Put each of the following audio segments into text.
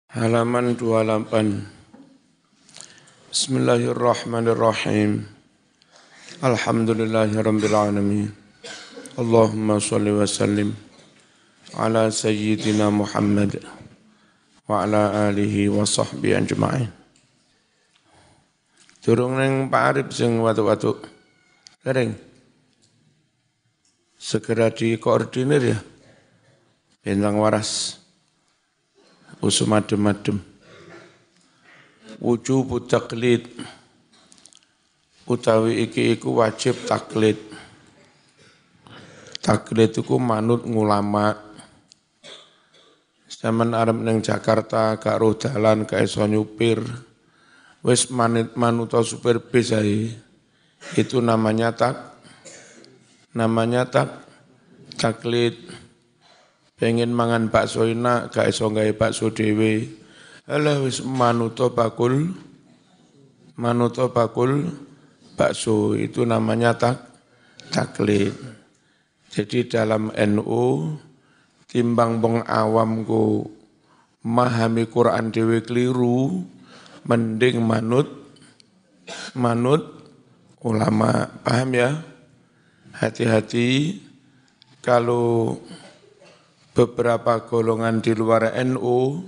Halaman 28. Bismillahirrahmanirrahim. Alhamdulillahirabbil alamin. Allahumma shalli wa sallim ala sayyidina Muhammad wa ala alihi wa sahbihi ajma'in. Durung ning Pak Arif sing watu-watu. Kering. Segera dikoordinir ya. Bintang waras. Usum adem-adem. Wujubu taklid. Utawi iki iku wajib taklid. Taklid iku manut ngulama. Zaman arep ning Jakarta gak roh dalan gak iso nyupir. Wis manut supir bis ae. Itu namanya taklid. Pengen mangan bakso enak, gak iso gawe bakso dhewe. Alah wis manuto bakul bakso, itu namanya taklid. Jadi dalam NU timbang wong awam ku memahami Quran dhewe keliru, mending manut ulama. Paham ya? Hati-hati kalau beberapa golongan di luar NU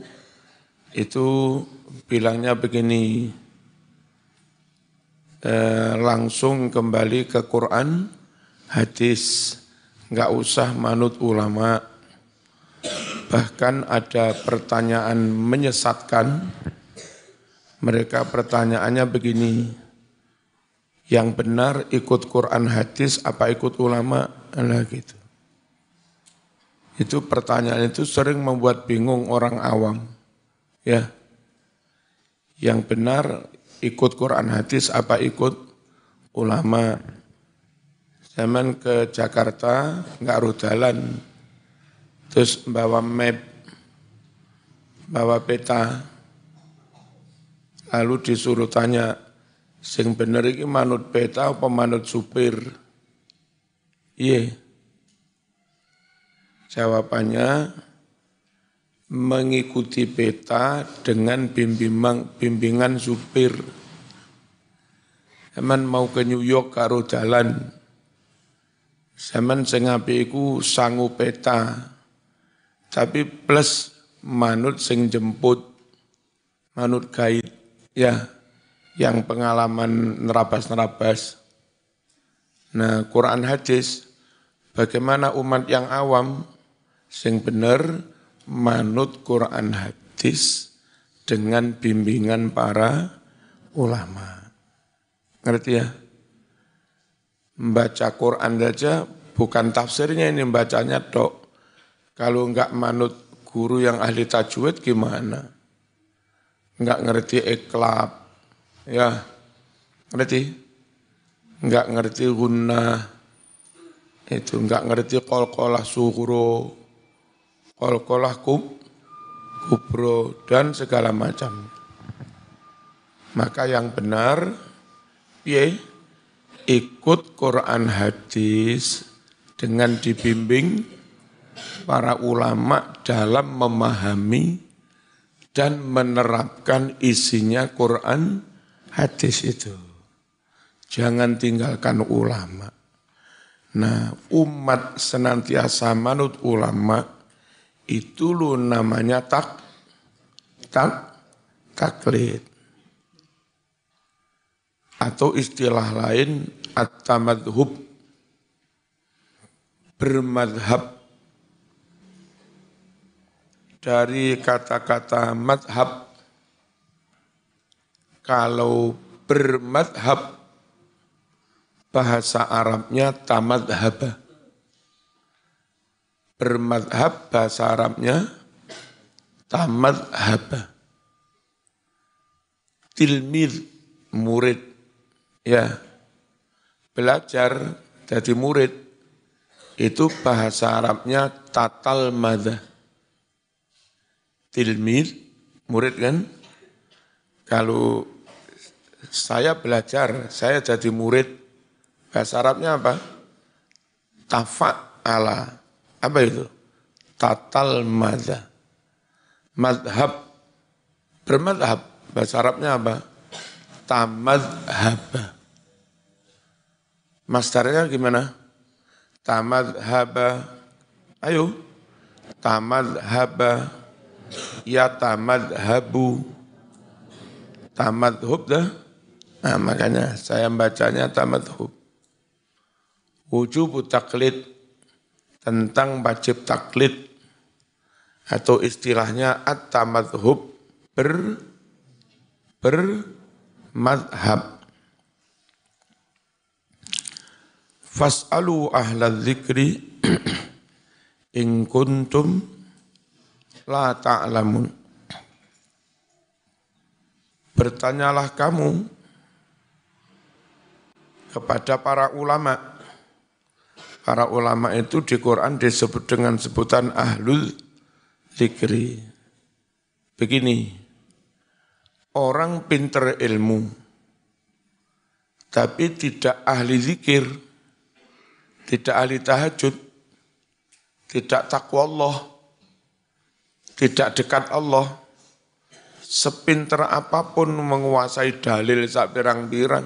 itu bilangnya begini, langsung kembali ke Quran, hadis, nggak usah manut ulama. Bahkan ada pertanyaan menyesatkan, mereka pertanyaannya begini, yang benar ikut Quran hadis apa ikut ulama? Nah gitu. Itu pertanyaan itu sering membuat bingung orang awam. Ya. Yang benar ikut Quran hadis apa ikut ulama. Zaman ke Jakarta enggak rudalan. Terus bawa map, bawa peta. Lalu disuruh tanya, sing bener iki manut peta apa manut supir? Iya. Jawabannya mengikuti peta dengan bimbingan supir. Zaman mau ke New York karo jalan. Zaman sing apik iku sangu peta. Tapi plus manut sing jemput, manut guide ya, yang pengalaman nerabas-nerabas. Nah, Quran hadis bagaimana umat yang awam sing bener manut Quran hadis dengan bimbingan para ulama. Ngerti ya? Membaca Quran saja bukan tafsirnya, ini bacanya tok. Kalau enggak manut guru yang ahli tajwid gimana? Enggak ngerti iklab, ya ngerti? Enggak ngerti gunnah, itu enggak ngerti qalqalah sughra, qalqalah kubro, dan segala macam. Maka yang benar, ikut Quran hadis dengan dibimbing para ulama dalam memahami dan menerapkan isinya Quran hadis itu. Jangan tinggalkan ulama. Nah, umat senantiasa manut ulama, itu lu namanya taklid. Atau istilah lain, at-tamadhub, bermadhab. Dari kata-kata madhab, kalau bermadhab, bahasa Arabnya tamadhaba. Bermadhab bahasa Arabnya tamadhaba. Tilmid, murid. Ya, belajar jadi murid. Itu bahasa Arabnya tatal madha. Tilmid, murid kan. Kalau saya belajar, saya jadi murid. Bahasa Arabnya apa? Tafa'ala. Apa itu? Tatal madha. Madhab Bermadhab, bahasa Arabnya apa? Tamadhaba. Masdarnya gimana? Tamadhaba. Ayo. Tamadhaba. Ya tamadhabu. Tamadhub dah. Nah, makanya saya bacanya tamadhub. Wujub taklid, tentang wajib taklid, atau istilahnya at-tamadhub, bermadhab. Fas'alu ahla dzikri in kuntum la ta'lamun. Bertanyalah kamu kepada para ulama. Para ulama itu di Quran disebut dengan sebutan ahlul dzikri. Begini, orang pinter ilmu, tapi tidak ahli zikir, tidak ahli tahajud, tidak takwa Allah, tidak dekat Allah, sepinter apapun menguasai dalil sak pirang-pirang,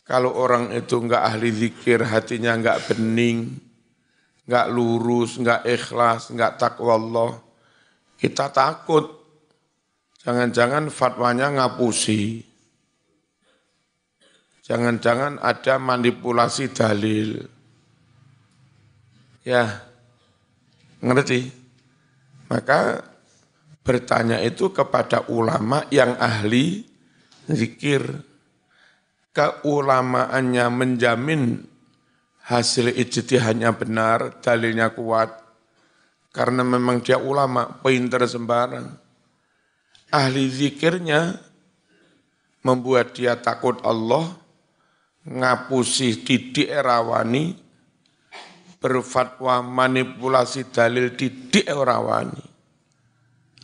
kalau orang itu enggak ahli zikir, hatinya enggak bening, enggak lurus, enggak ikhlas, enggak takwa Allah, kita takut. Jangan-jangan fatwanya ngapusi. Jangan-jangan ada manipulasi dalil. Ya, ngerti? Maka bertanya itu kepada ulama yang ahli zikir. Keulamaannya menjamin hasil ijtihadnya benar, dalilnya kuat, karena memang dia ulama, pinter sembarang. Ahli zikirnya membuat dia takut Allah, ngapusi didik rawani, berfatwa manipulasi dalil didik rawani.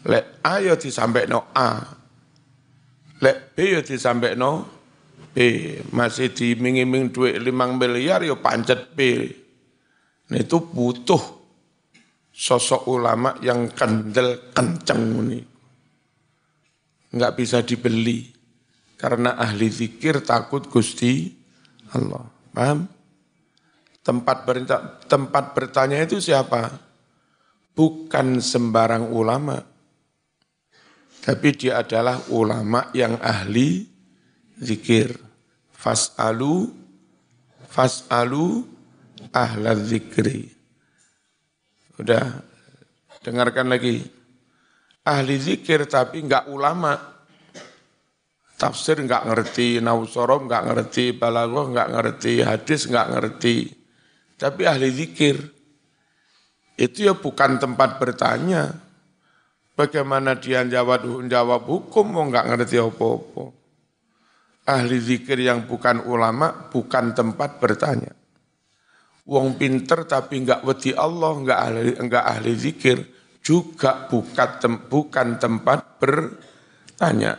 Lek A yo disampekno A, lek B yo disampekno B, masih diiming-iming duit 5 miliar ya pancet B. Nah itu butuh sosok ulama yang kendel kenceng ini. Enggak bisa dibeli karena ahli zikir takut Gusti Allah. Paham? Tempat bertanya itu siapa? Bukan sembarang ulama. Tapi dia adalah ulama yang ahli zikir. Fas'alu ahla zikri. Udah, dengarkan lagi. Ahli zikir tapi enggak ulama. Tafsir enggak ngerti, nausorob enggak ngerti, balaghah enggak ngerti, hadis enggak ngerti. Tapi ahli zikir. Itu ya bukan tempat bertanya. Bagaimana dia jawab hukum, mau enggak ngerti apa-apa. Ahli zikir yang bukan ulama, bukan tempat bertanya. Wong pinter tapi enggak wedi Allah, enggak ahli zikir, juga bukan tempat bertanya.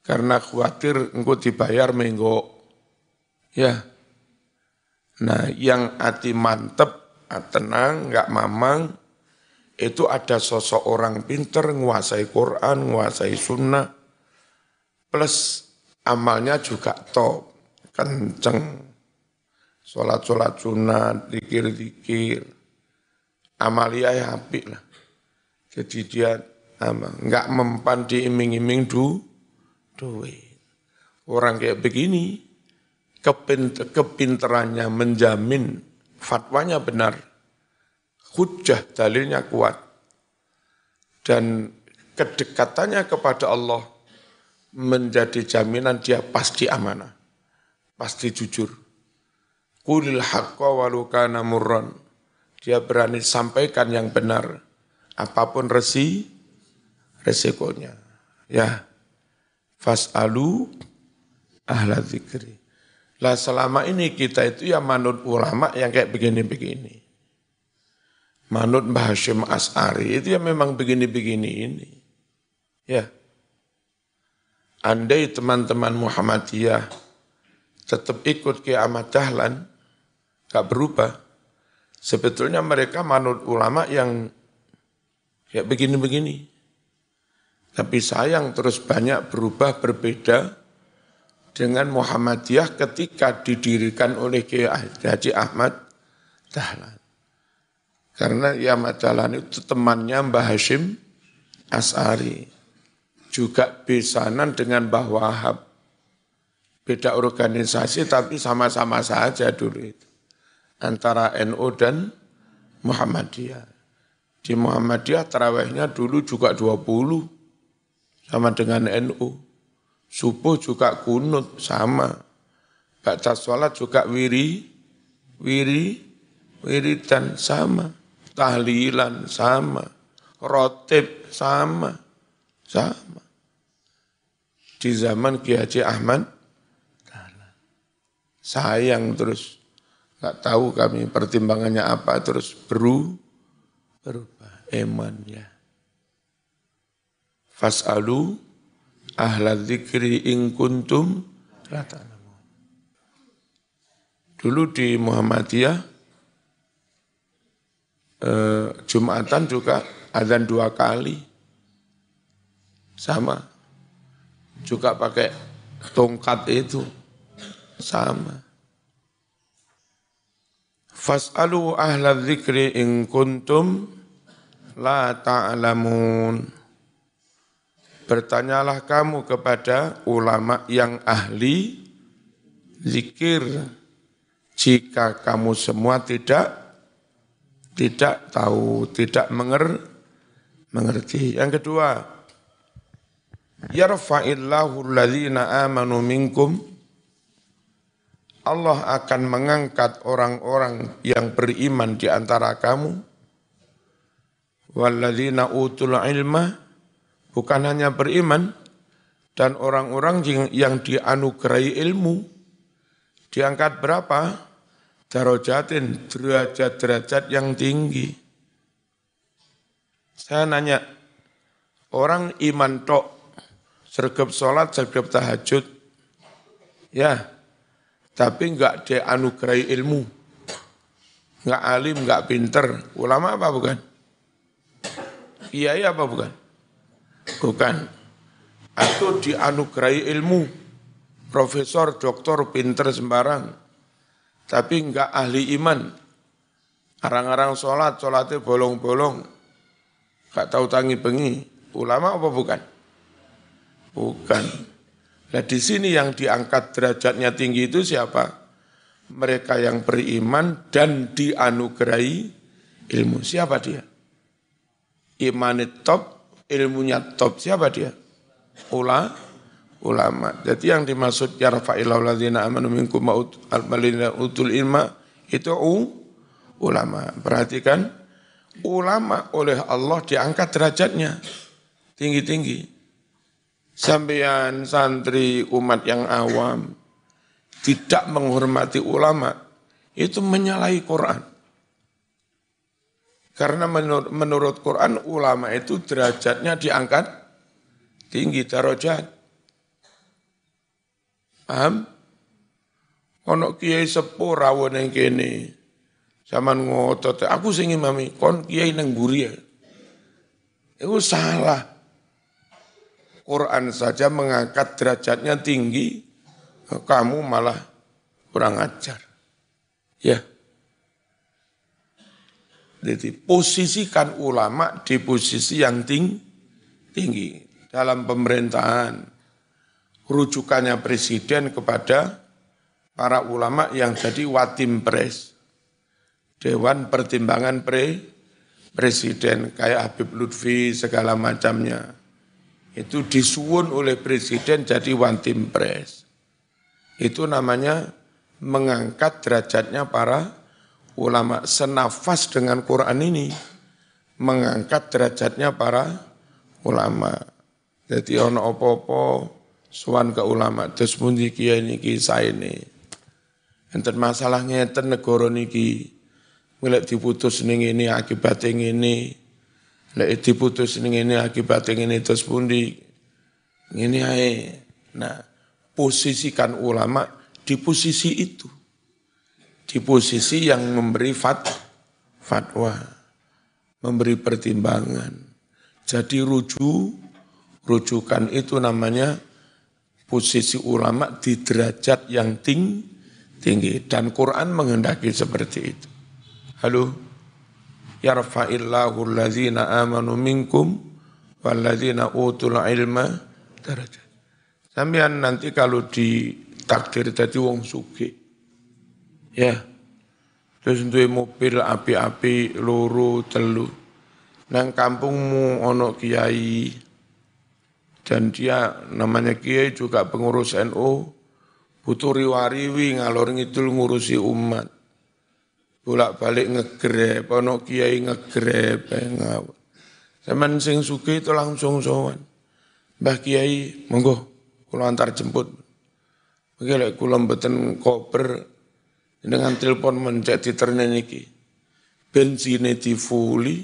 Karena khawatir engkau dibayar menggok. Ya. Nah, yang hati mantep, tenang, enggak mamang, itu ada sosok orang pinter, nguasai Quran, nguasai sunnah, plus amalnya juga top, kenceng, sholat-sholat sunat, zikir-zikir, amalia ya apik lah. Jadi dia enggak mempan diiming-iming duit. Orang kayak begini, kepinterannya menjamin fatwanya benar, hujjah dalilnya kuat, dan kedekatannya kepada Allah menjadi jaminan dia pasti amanah, pasti jujur. Qulil haqqa walau kana murran. Dia berani sampaikan yang benar, apapun resikonya. Ya, fas'alu ahla dzikri. Lah selama ini kita itu ya manut ulama yang kayak begini-begini. Manut Mbah Hasyim As'ari itu ya memang begini-begini ini. Ya. Andai teman-teman Muhammadiyah tetap ikut Ki Ahmad Dahlan, gak berubah. Sebetulnya mereka manut ulama yang kayak begini-begini. Tapi sayang terus banyak berubah berbeda dengan Muhammadiyah ketika didirikan oleh Kiai Haji Ahmad Dahlan. Karena Kiai Ahmad Dahlan itu temannya Mbah Hashim As'ari. Juga besanan dengan Mbah Wahab. Beda organisasi tapi sama-sama saja dulu itu. Antara NU dan Muhammadiyah. Di Muhammadiyah tarawihnya dulu juga 20 sama dengan NU. Subuh juga kunut sama. Baca sholat juga wiridan sama. Tahlilan sama. Rotib sama. Di zaman Kiai Haji Ahmad sayang terus nggak tahu kami pertimbangannya apa terus berubah ya. Fas'alu ahla dzikri in kuntum la ta'lamun. Dulu di Muhammadiyah Jumatan juga adzan 2 kali sama juga pakai tongkat itu sama. Fas'alu ahla dzikri in kuntum la ta'lamun. Bertanyalah kamu kepada ulama yang ahli zikir jika kamu semua tidak tahu, tidak mengerti. Yang kedua, yarfa'illahu alladhina amanu minkum. Allah akan mengangkat orang-orang yang beriman di antara kamu. Walladzina utul ilma, bukan hanya beriman, dan orang-orang yang dianugerahi ilmu. Diangkat berapa? Darajatin, derajat-derajat yang tinggi. Saya nanya, orang iman tok, sergap sholat, sergap tahajud, ya, tapi enggak dianugerahi ilmu, enggak alim, enggak pinter, ulama apa bukan? Kiai apa bukan? Bukan. Atau dianugerahi ilmu, profesor, doktor, pinter sembarang, tapi enggak ahli iman, arang-arang sholatnya bolong-bolong, enggak tahu tangi bengi, ulama apa bukan? Bukan. Nah di sini yang diangkat derajatnya tinggi itu siapa? Mereka yang beriman dan dianugerahi ilmu. Siapa dia? Imannya top, ilmunya top. Siapa dia? Ulama. Jadi yang dimaksud yarfa'illahu ladzina amanu minkum al-malina utul ilma itu ulama. Perhatikan, ulama oleh Allah diangkat derajatnya tinggi-tinggi. Sampeyan santri umat yang awam tidak menghormati ulama, itu menyalahi Quran. Karena menurut Quran ulama itu derajatnya diangkat tinggi, darajat. Paham? Ono kiai sepuh rawon yang kene, zaman ngotot, aku sing imami, kon kiai nang mburi ya. Itu salah. Quran saja mengangkat derajatnya tinggi, kamu malah kurang ajar. Ya. Jadi posisikan ulama di posisi yang tinggi dalam pemerintahan. Rujukannya presiden kepada para ulama yang jadi watim pres. Dewan Pertimbangan Presiden kayak Habib Lutfi segala macamnya. Itu disuwun oleh presiden jadi watim pres. Itu namanya mengangkat derajatnya para ulama, senafas dengan Quran ini, mengangkat derajatnya para ulama. Jadi ono opo-opo suwan ke ulama, terus pundi kiai niki saene. Enten masalahnya enten negara niki, mulai diputus ning ini akibatnya ngene. Lek diputus ning ngene akibatnya ngene terus pundi. Ngene ae. Nah, posisikan ulama di posisi itu. Di posisi yang memberi fatwa, memberi pertimbangan. Jadi rujukan itu namanya posisi ulama di derajat yang tinggi. Dan Quran menghendaki seperti itu. Halo, yarfa'illahu allazina amanu minkum wallazina utul ilma darajat. Sampeyan nanti kalau ditakdir jadi wong sugih, ya, terus duwe mobil api-api loro telu, nang kampungmu ono kiai, dan dia namanya kiai juga pengurus NU, butuh riwariwi ngalor ngidul ngurusi umat, bolak-balik ngegreb, ono kiai ngegreb, ngawur. Zaman sing sugih itu langsung sowan. Mbah Kiai, monggo kula antar jemput. Mungkin lek kula mboten koper dengan telepon mencet diterne niki. Bensine difuli,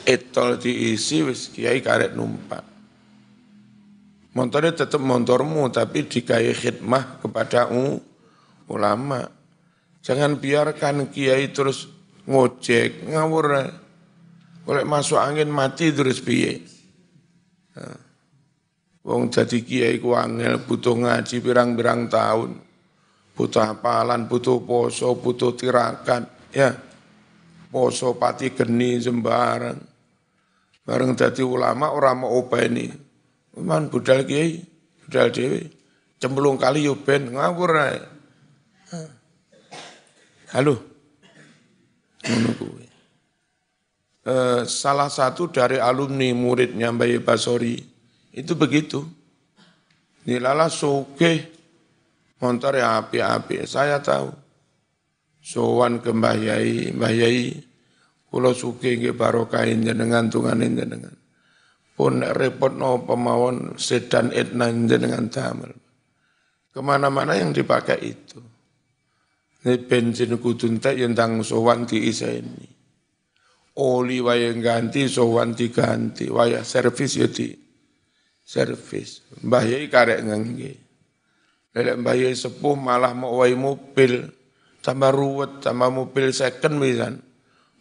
etol diisi wis Kiai karek numpak. Motornya tetap motormu tapi digawe khidmah kepada ulama. Jangan biarkan Kiai terus ngojek, ngawur. Oleh masuk angin mati terus piye. Wong jadi kiai ku angel butuh ngaji pirang-pirang tahun. Butuh hafalan, butuh poso, butuh tirakat, ya. Poso pati geni sembarang. Bareng dadi ulama ora mau openi. Man budal kiai, budal dhewe. Cemplung kali yo ben ngawur ae. Halo. Ngono kuwi. Salah satu dari alumni muridnya Mbah Basori itu begitu. Nilala sugih montore api-api. Saya tahu. Sowan ke Mbah Yai kula sugih nggih barokahin jenengan tungane jenengan. Pun repot no pemawon sedan etna jenengan damel. Kemana-mana yang dipakai itu. Ini bensin kudu entek yen ndang sowan diiseni. Oli waya ganti, sowan diganti, waya servis ya di servis. Mbah Yai karek ngangge. Lelek Mbah Yai sepuh malah mau wae mobil, tambah ruwet, tambah mobil second misan.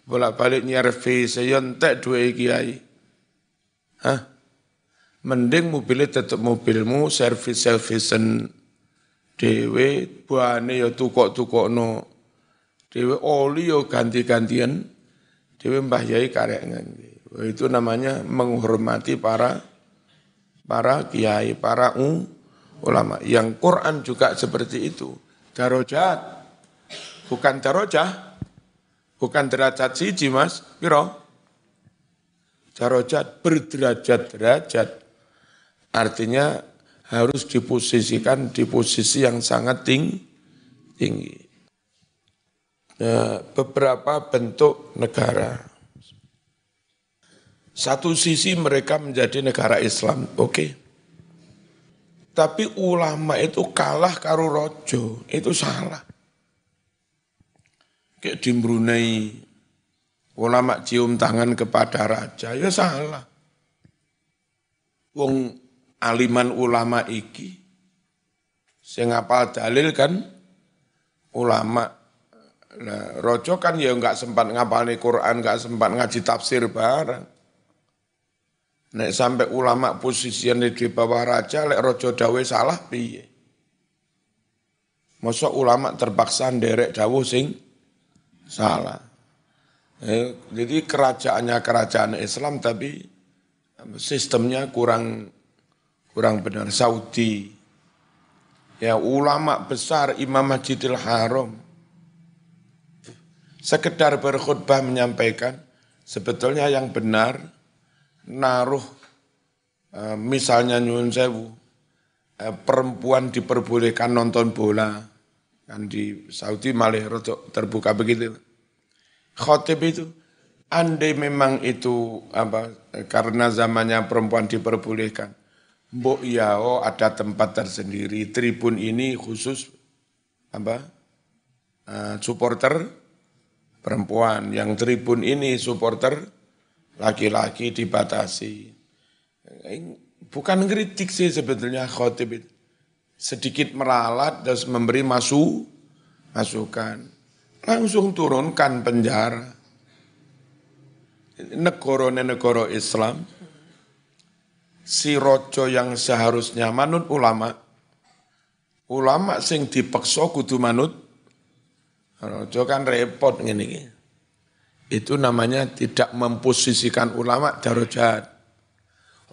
Bolak-balik nyervis, ya entek duwe kiai. Hah? Mending mobilnya tetap mobilmu, servis-servisen dewe, buane ya tukok-tukokno. Dewe oli ya ganti-gantian. Dewe Mbah Yai karek ngangge. Itu namanya menghormati para kiai, para ulama. Yang Quran juga seperti itu. Darajat. Bukan darajah. Bukan derajat siji Mas. Piro? Darajat berderajat-derajat. Artinya harus diposisikan di posisi yang sangat tinggi. Beberapa bentuk negara. Satu sisi mereka menjadi negara Islam, oke. Tapi ulama itu kalah karo rojo, itu salah. Kayak di Brunei, ulama cium tangan kepada raja, ya salah. Wong aliman ulama iki, sing ngapal dalil kan ulama. Nah, rojo kan ya enggak sempat ngapalin Quran, enggak sempat ngaji tafsir bareng. Nek sampai ulama posisinya di bawah raja, lek rojo dawe salah piye? Masa ulama terpaksa nderek dawuh sing salah. Jadi kerajaannya kerajaan Islam tapi sistemnya kurang benar. Saudi, ya ulama besar Imam Masjidil Haram, sekedar berkhutbah menyampaikan, sebetulnya yang benar naruh misalnya nyuwun sewu, perempuan diperbolehkan nonton bola, kan di Saudi malah terbuka begitu. Khotib itu, andai memang itu karena zamannya perempuan diperbolehkan, mbok yao ada tempat tersendiri, tribun ini khusus supporter perempuan, yang tribun ini supporter laki-laki dibatasi. Bukan kritik sih sebetulnya khotib itu. Sedikit meralat dan memberi masukan. Langsung turunkan penjara. Negara Islam si rojo yang seharusnya manut ulama sing dipeksa kudu manut rojo kan repot ngene iki. Itu namanya tidak memposisikan ulama darajat.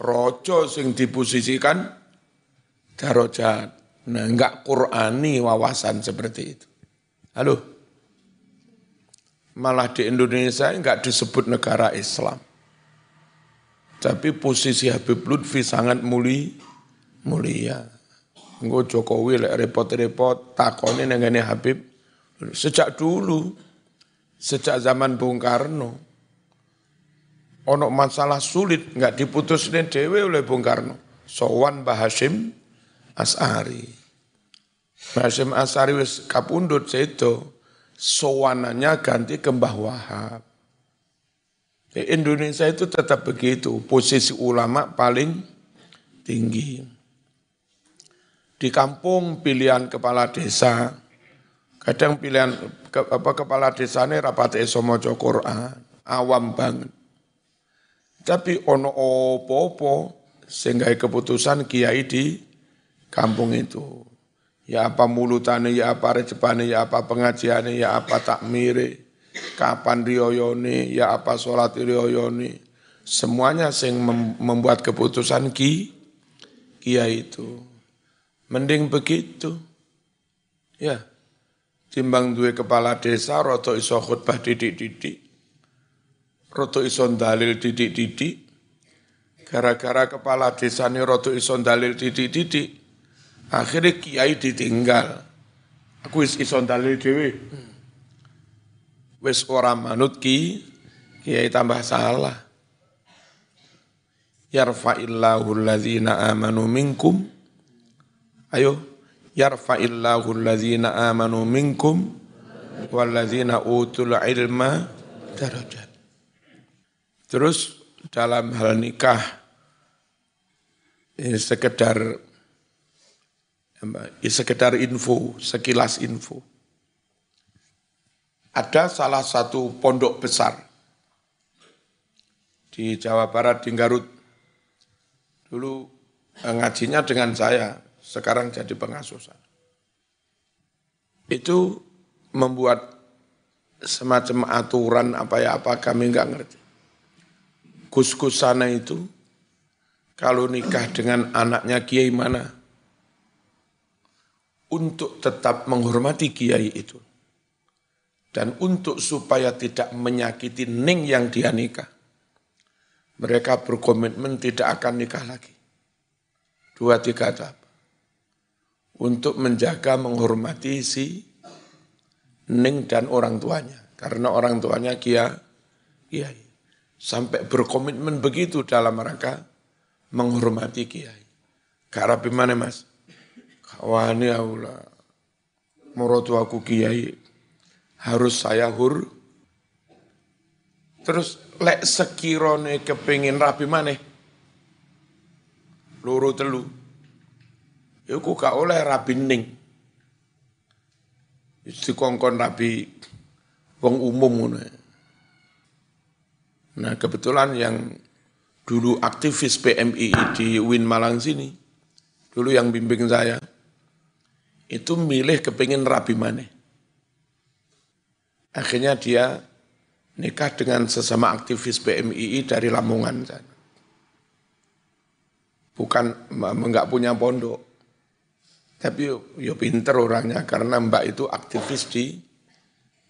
Rojo sing diposisikan darajat. Nah, enggak Qur'ani wawasan seperti itu. Halo. Malah di Indonesia enggak disebut negara Islam. Tapi posisi Habib Lutfi sangat mulia. Engko Jokowi lek repot-repot takone nang ngene Habib sejak dulu, sejak zaman Bung Karno. Ono masalah sulit enggak diputusne dhewe oleh Bung Karno. Sowan Mbah Hasyim Asy'ari. Mbah Hasyim Asy'ari wis kapundhut sedo, sowanannya ganti ke Mbah Wahab. Di Indonesia itu tetap begitu, posisi ulama paling tinggi. Di kampung pilihan kepala desa, kadang pilihan kepala desane rapate iso maca Quran, awam banget. Tapi ono opo-opo sehingga keputusan kiai di kampung itu. Ya apa mulutane, ya apa recepane, ya apa pengajiane, ya apa takmire. Kapan riyoyone, ya apa sholat riyoyone, semuanya sing membuat keputusan kiai itu. Mending begitu. Ya, timbang duwe kepala desa, roto iso khutbah didik-didik, roto iso dalil didik-didik, gara-gara kepala desa ini roto iso dalil didik-didik, akhirnya kiai ditinggal. Aku iso dalil dhewe. Wis ora manut kiai tambah salah. Yarfa'illahu alladzina amanu minkum. Ayo, yarfa'illahu alladzina amanu minkum walladzina utul ilma darajat. Terus dalam hal nikah ini sekedar info, sekilas info. Ada salah satu pondok besar di Jawa Barat, di Garut. Dulu ngajinya dengan saya, sekarang jadi pengasuh saya. Itu membuat semacam aturan apa kami enggak ngerti. Gus-gus sana itu, kalau nikah dengan anaknya kiai mana, untuk tetap menghormati kiai itu. Dan untuk supaya tidak menyakiti ning yang dia nikah, mereka berkomitmen tidak akan nikah lagi. 2-3 tahap. Untuk menjaga menghormati si ning dan orang tuanya. Karena orang tuanya kiai. Sampai berkomitmen begitu dalam rangka menghormati kiai. Karena bagaimana mas? Kawani Allah, morotu aku kiai. Harus saya terus lek sekirone kepengin rabi maneh loro telu iku gak oleh rabi ning dikongkon rabi wong umum ngono. Nah kebetulan yang dulu aktivis PMII di UIN Malang sini dulu yang bimbing saya itu milih kepengin rabi maneh. Akhirnya dia nikah dengan sesama aktivis PMII dari Lamongan. Bukan enggak punya pondok. Tapi yo pinter orangnya karena mbak itu aktivis di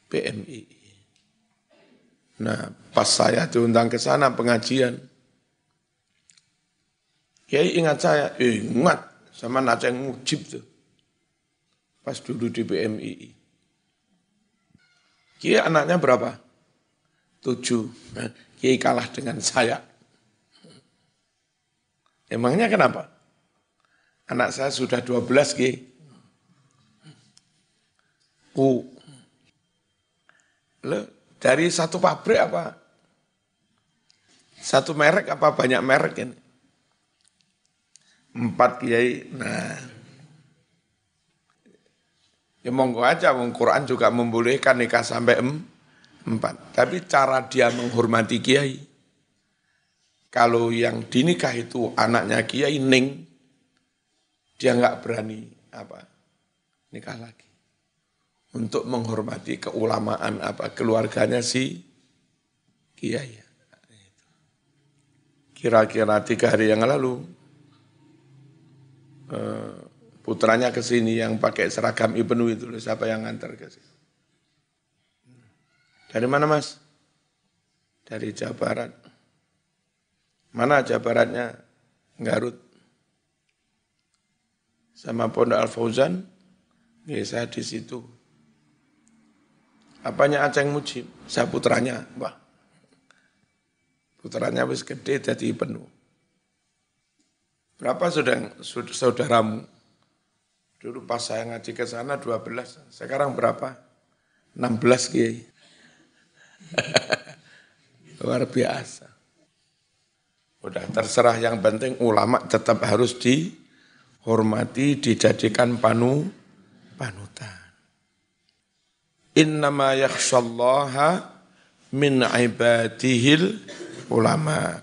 PMII. Nah pas saya diundang ke sana pengajian. Kiai ingat saya, ingat sama Naceng Mujib tuh. Pas dulu di PMII. Kiai anaknya berapa? 7. Nah, Kiai kalah dengan saya. Emangnya kenapa? Anak saya sudah 12 Kiai. Dari satu pabrik apa? Satu merek apa banyak merek ini? 4 Kiai. Nah, ya monggo aja, Quran juga membolehkan nikah sampai 4. Tapi cara dia menghormati kiai, Kalau yang dinikah itu anaknya kiai ning, dia nggak berani nikah lagi. Untuk menghormati keulamaan keluarganya si kiai. Kira-kira 3 hari yang lalu, putranya ke sini yang pakai seragam Ibnu itu, siapa yang ngantar ke sini? Dari mana Mas? Dari Jawa Barat. Mana Jawa Baratnya? Garut. Sama Pondok Al Fauzan, ya saya di situ. Apanya Aceng Mujib? Saya putranya. Wah, putranya wis gede jadi penuh. Berapa saudaramu? Dulu pas saya ngaji ke sana 12, sekarang berapa? 16 kiai. Luar biasa. Udah terserah, yang penting ulama tetap harus dihormati, dijadikan panutan. Innama yakhshallaha min ibadihil ulama.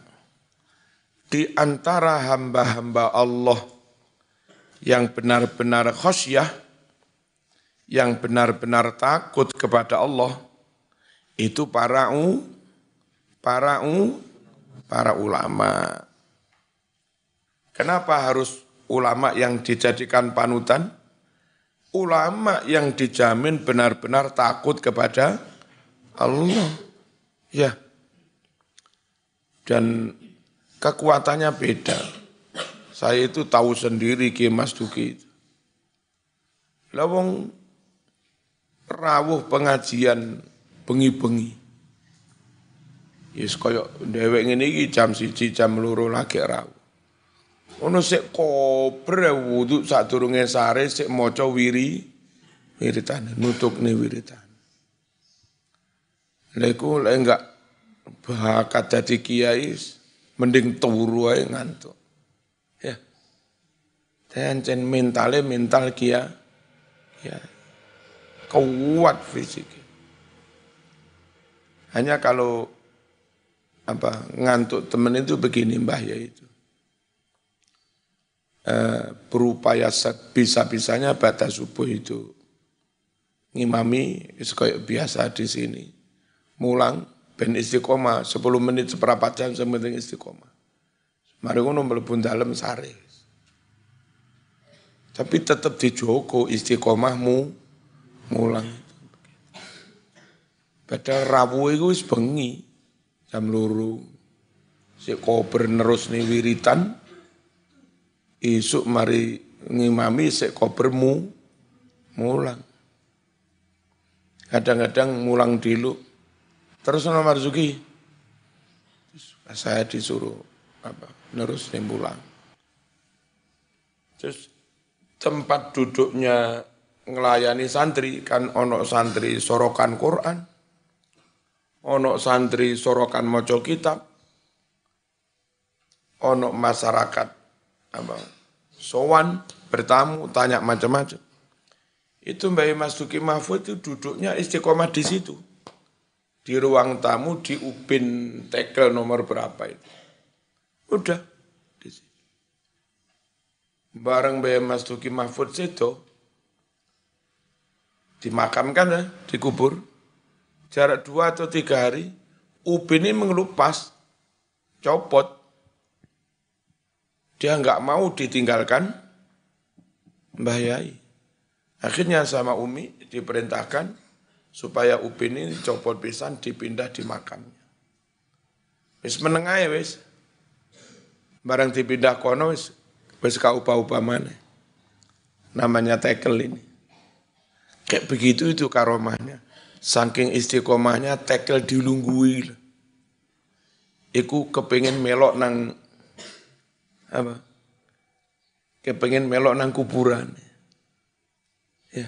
Di antara hamba-hamba Allah yang benar-benar khasyah, yang benar-benar takut kepada Allah, itu para ulama. Kenapa harus ulama yang dijadikan panutan? Ulama yang dijamin benar-benar takut kepada Allah. Ya. Dan kekuatannya beda. Saya itu tahu sendiri Ki Mas Duki itu. Lawang rawuh pengajian bengi-bengi. Yes koyo dhewek ngene iki jam 1 jam 2 lagi rawuh. Ono sik kober wudu sadurunge sare sik maca wiritan nutukne wiritan. Lha iku lek enggak bakat dadi kiai mending turu ae ngantuk. Ya. Tencen mental kiai. Ya. Kuat fisiknya. Hanya kalau ngantuk temen itu begini Mbah ya itu. Berupaya bisa-bisanya batas subuh itu ngimami kayak biasa di sini. Mulang ben istiqomah 10 menit seperempat jam sementing istiqomah. Mari ngono mlebu dalem sare. Tapi tetap dijogo istiqomahmu mulang. Padahal rawuh iku wis bengi jam 2. Sik kober nerus ni wiritan. Isuk mari ngimami sik kobermu mulang. Kadang-kadang mulang dulu. Terus ono Marzuki. Saya disuruh nerus nih mulang. Terus tempat duduknya ngelayani santri kan ono santri sorokan Quran. Ono santri sorokan maca kitab. Ono masyarakat sowan bertamu tanya macam-macam. Itu Mbak Mas Duki Mahfud itu duduknya istiqomah di situ. Di ruang tamu di Ubin Tekel nomor berapa itu. Udah di situ. Bareng Mbak Mas Duki Mahfud situ dimakamkan ya, dikubur. Jarak 2 atau 3 hari Ubin ini mengelupas, copot. Dia enggak mau ditinggalkan Mbah Yai. Akhirnya sama Umi diperintahkan supaya Upin ini copot pisan dipindah di makamnya. Wis meneng ae wis. Barang dipindah kono wis kaupah-upah maneh. Namanya tekel ini. Kayak begitu itu karomahnya. Saking istiqomahnya tekel dilunggui. Iku kepengin melok nang kepengen melok nang kuburan. Ya.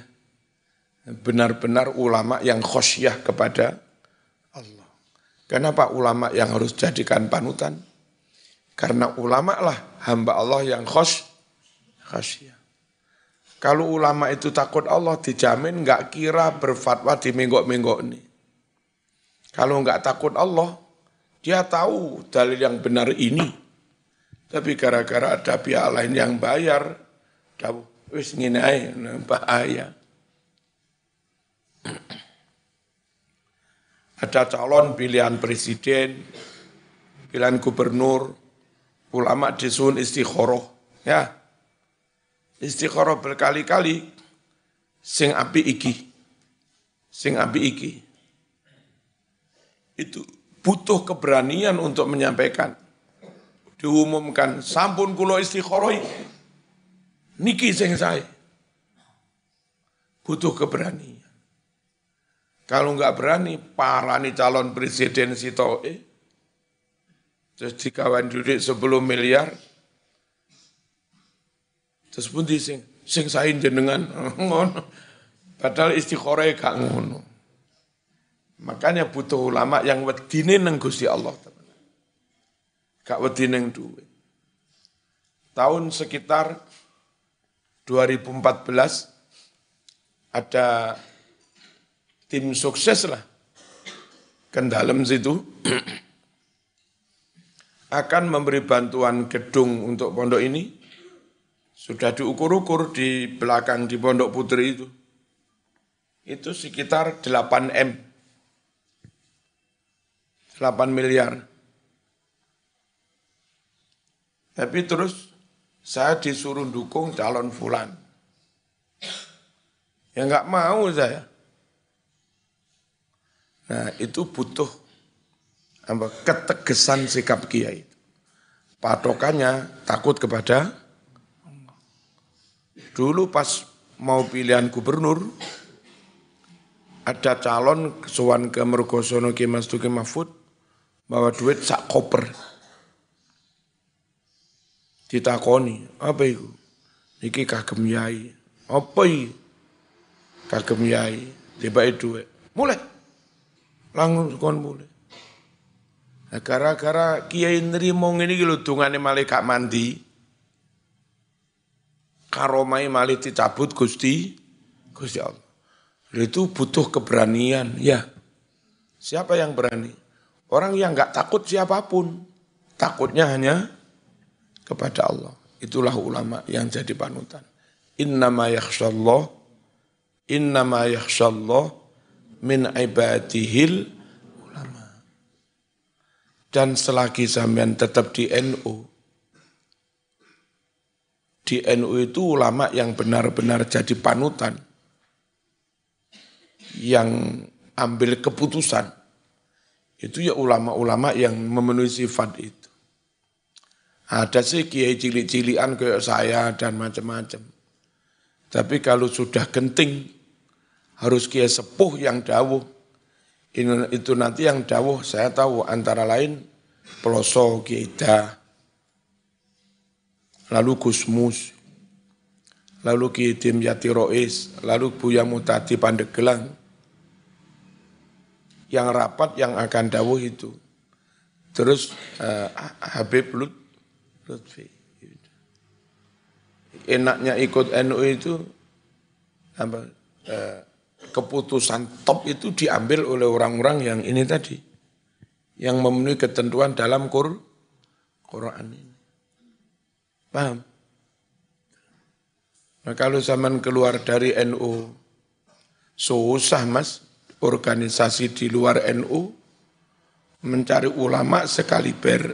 Benar-benar ulama yang khosyah kepada Allah. Kenapa ulama yang harus jadikan panutan? Karena ulama lah hamba Allah yang khasyah. Kalau ulama itu takut Allah dijamin enggak kira berfatwa di menggok-menggok ini. Kalau enggak takut Allah, Dia tahu dalil yang benar ini, tapi gara-gara ada pihak lain yang bayar, tahu, wis ngene ae, bahaya. Ada calon pilihan presiden, pilihan gubernur, ulama disuruh istikharah, ya. Istikharah berkali-kali, sing api iki. Itu butuh keberanian untuk menyampaikan. Diumumkan, sampun kula istikharah niki sing saya. Butuh keberanian. Kalau enggak berani, parani calon presiden sitoke, terus dikawan duit 10 miliar, terus pun sing sain jenengan, ngono. Padahal istikharah gak ngono. Makanya butuh ulama yang wedine nang Gusti Allah. Gak wedi nang duit. Tahun sekitar 2014 ada tim sukses lah ke dalam situ akan memberi bantuan gedung untuk pondok ini. Sudah diukur-ukur di belakang di Pondok Putri itu. Itu sekitar 8 M. 8 miliar. Tapi terus saya disuruh dukung calon fulan. Ya enggak mau saya. Nah, itu butuh ketegasan sikap kiai. Patokannya takut kepada Allah. Dulu pas mau pilihan gubernur, ada calon kesuwan ke Mergosono Ki Mas Duki Mahfud, bawa duit sak koper. Ditakoni, apa itu? Niki kagem yai. Apa iki? Kagem yai, dibai duit. Mulai. Langsung kon mulai. Nah, gara-gara kiai nrimo ngene iki lho dungane malaikat mandi. Karomai malih dicabut Gusti Allah. Itu butuh keberanian, ya. Siapa yang berani? Orang yang enggak takut siapapun. Takutnya hanya kepada Allah. Itulah ulama yang jadi panutan. Innama yakhsyallah min ibadihil ulama. Dan selagi sampean tetap di NU, itu ulama yang benar-benar jadi panutan, yang ambil keputusan, itu ya ulama-ulama yang memenuhi sifat itu. Ada sih kiai cilik-cilian kayak saya dan macam-macam. Tapi kalau sudah genting, harus kiai sepuh yang dawuh. Itu nanti yang dawuh saya tahu antara lain Peloso Kiai Dah, lalu Gusmus, lalu Kiai Dimyati Rois, lalu Buya Mutadi Pandeglang. Yang rapat yang akan dawuh itu. Terus Habib Lutfi. Enaknya ikut NU itu keputusan top itu diambil oleh orang-orang yang ini tadi, yang memenuhi ketentuan dalam Quran ini. Paham? Nah, kalau zaman keluar dari NU, susah mas, organisasi di luar NU mencari ulama sekaliber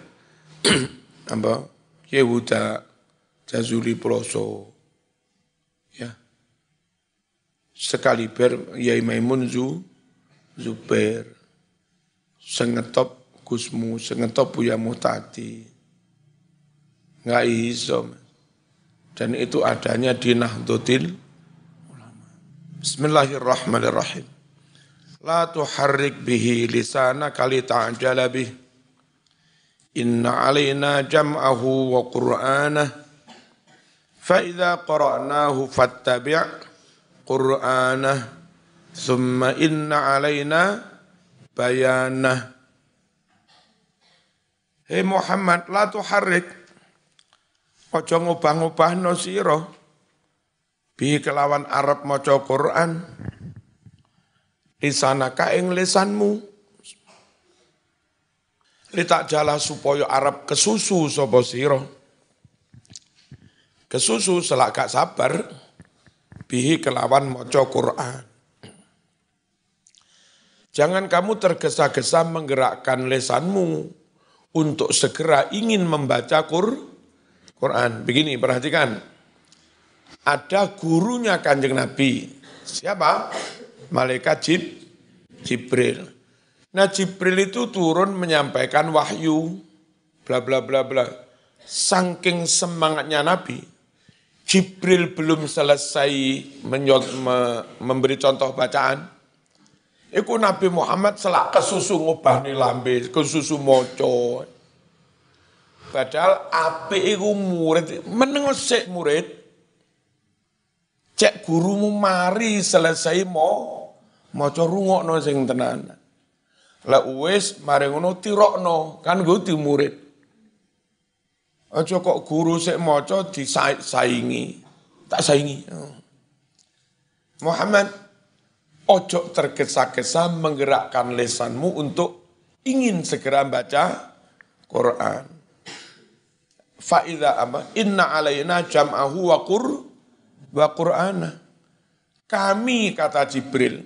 Yehuda Jazuli Peloso, ya, sekaliber Yai Maimun Zubair, sengetop Gusmu, sengetop Buya Muhtadi, nggak iso. Dan itu adanya di Nahdlatul Ulama. Bismillahirrahmanirrahim. La tuharrik bihi lisanaka lita'jala bih. Inna alaina jam'ahu wa qur'anah. فَإِذَا قَرَأْنَاهُ فَاتَّبِعْ قُرْآنَهُ ثُمَّ إِنَّ عَلَيْنَا بَيَانَهُ. Hei Muhammad, la tuharrik, ojo ngubah-ngubahno sira bi kelawan Arab maca Quran, lisanaka ing lisanmu, litak jala supaya Arab kesusu sapa sira. Kesusu selak gak sabar bihi kelawan maca Quran. Jangan kamu tergesa-gesa menggerakkan lesanmu untuk segera ingin membaca Quran. Begini, perhatikan. Ada gurunya Kanjeng Nabi. Siapa? Malaikat Jibril. Nah, Jibril itu turun menyampaikan wahyu, bla bla bla bla. Saking semangatnya Nabi, Jibril belum selesai memberi contoh bacaan. Iku Nabi Muhammad selak kesusu ngubahne lambe, kesusu moco. Padahal ape iku murid, meneng sik murid. Cek gurumu mari selesai maca rungokno sing tenanan. Lah wis mari ngono tirokno, kan nggo di murid. Aja kok guru sik maca disaingi, tak saingi. Muhammad, ojo tergesa-gesa menggerakkan lesanmu untuk ingin segera baca Quran. Fa'idha apa? Inna alaina jam'ahu wa Qur'ana. Kami, kata Jibril,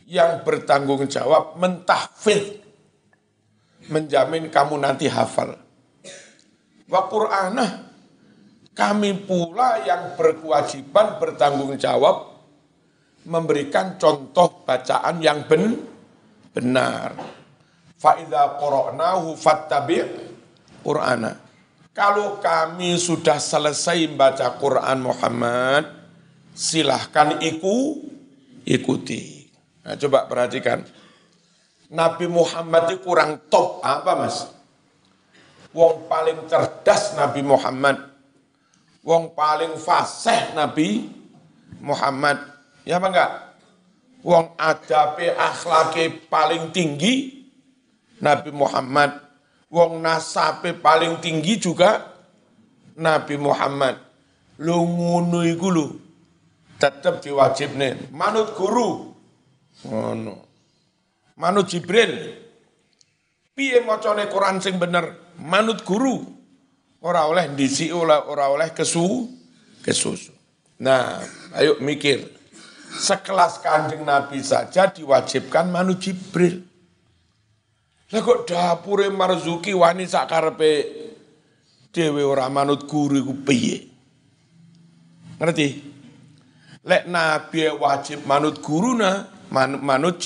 yang bertanggung jawab mentahfidz, menjamin kamu nanti hafal. Wa Qur'ana. Kami pula yang berkewajiban bertanggung jawab memberikan contoh bacaan yang benar. Fa'idha qara'nahu fattabi' Qur'ana. Kalau kami sudah selesai baca Quran Muhammad, silahkan ikuti. Nah, coba perhatikan. Nabi Muhammad itu kurang top apa, Mas? Wong paling cerdas Nabi Muhammad. Wong paling fasih Nabi Muhammad. Ya apa enggak? Wong adabe akhlake paling tinggi Nabi Muhammad. Wong nasabe paling tinggi juga Nabi Muhammad. Lu ngono iku lho tetep diwajibne manut guru. Ngono. Manut Jibril. Piye macane Quran sing bener? Manut guru. Ora oleh ndisi, ora oleh kesusu. Nah, ayo mikir. Sekelas Kanjeng Nabi saja diwajibkan manut Jibril. Lah kok dapure Marzuki wani sakarepe dhewe ora manut guru iku piye? Ngerti? Lek Nabi wajib manut guruna, manut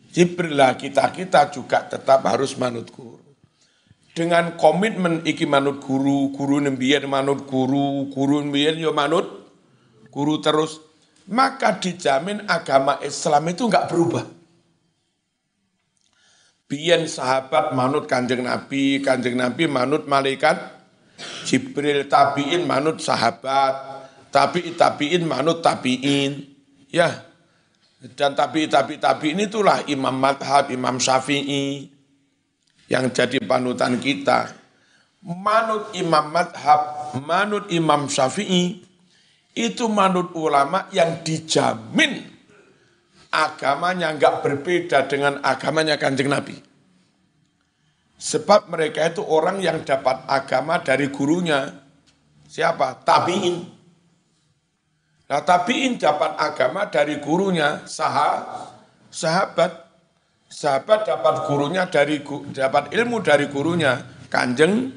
Jibril lah, kita juga tetap harus manut guru. Dengan komitmen iki manut guru nembiyen manut guru nembiyen yo manut guru terus. Maka dijamin agama Islam itu enggak berubah. Biyen sahabat manut Kanjeng Nabi manut malaikat Jibril, tabi'in manut sahabat, tabi'in manut tabi'in. Ya. Dan tabi'in itulah Imam Madhab, Imam Syafi'i yang jadi panutan kita. Manut Imam Madhab, manut Imam Syafi'i, itu manut ulama yang dijamin agamanya enggak berbeda dengan agamanya Kanjeng Nabi. Sebab mereka itu orang yang dapat agama dari gurunya. Siapa? Tabi'in. Nah, tabi'in dapat agama dari gurunya, sahabat. Sahabat dapat ilmu dari gurunya, Kanjeng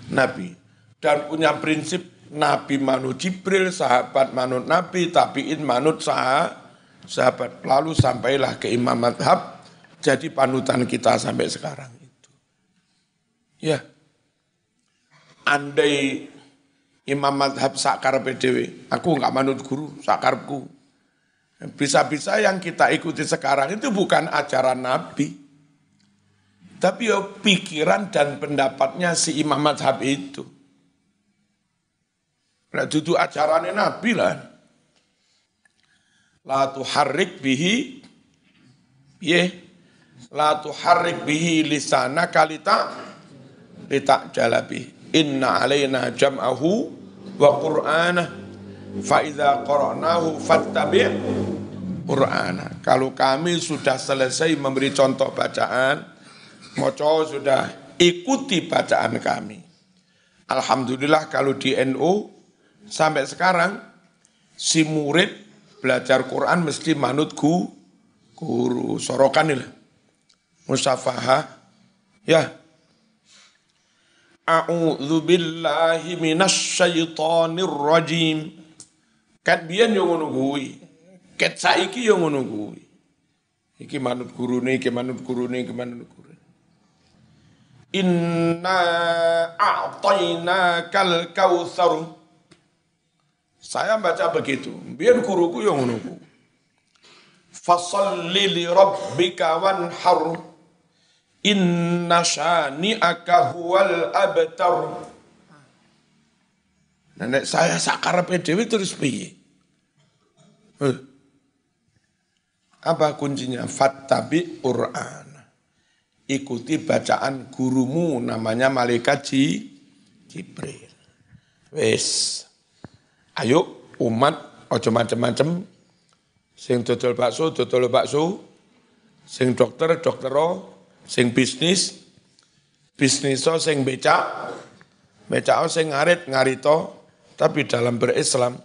Nabi. Dan punya prinsip Nabi manut Jibril, sahabat manut Nabi, tabi'in manut sahabat. Lalu sampailah ke Imam Madhab, jadi panutan kita sampai sekarang itu. Ya, andai Imam Madhab sakar PDW, aku enggak manut guru, sakarku. Bisa-bisa yang kita ikuti sekarang itu bukan ajaran Nabi, tapi ya pikiran dan pendapatnya si Imam Madhab itu. Nah, itu ajarannya Nabi lah. La tuharrik bihi, la tuharrik bihi lisanaka litajalabi. Inna alaina jam'ahu wa Qur'anah. Fa idza qara'nahu fattabi' Qur'ana. Kalau kami sudah selesai memberi contoh bacaan, Moco sudah, ikuti bacaan kami. Alhamdulillah kalau di NU sampai sekarang si murid belajar Quran mesti manut guru. Sorokan ini musafahah. Ya. A'udzu billahi minasy syaithanir rajim. Kat biyen yo ngono kuwi. Ket saiki yo ngono kuwi. Iki manut gurune, iki manut gurune, iki manut gurune. Inna a'tainakal kautsar. Saya baca begitu. Biar guruku yang ngono. Fasholli li rabbika wanhar. Inna syani'aka huwal abtar. Nenek saya sakarepe dhewe terus piye? Apa kuncinya? Fattabi Qur'an. Ikuti bacaan gurumu namanya malaikat Jibril. Wes. Ayo umat ojo macem-macem. Sing dodol bakso, sing dokter, sing bisnis, sing becak sing ngarito, tapi dalam berislam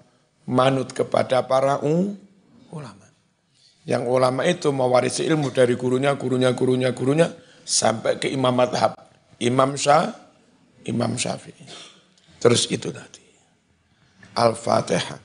manut kepada para ulama. Yang ulama itu mewarisi ilmu dari gurunya sampai ke imam madhab, Imam Syafi'i. Terus itu tadi. Al-Fatihah.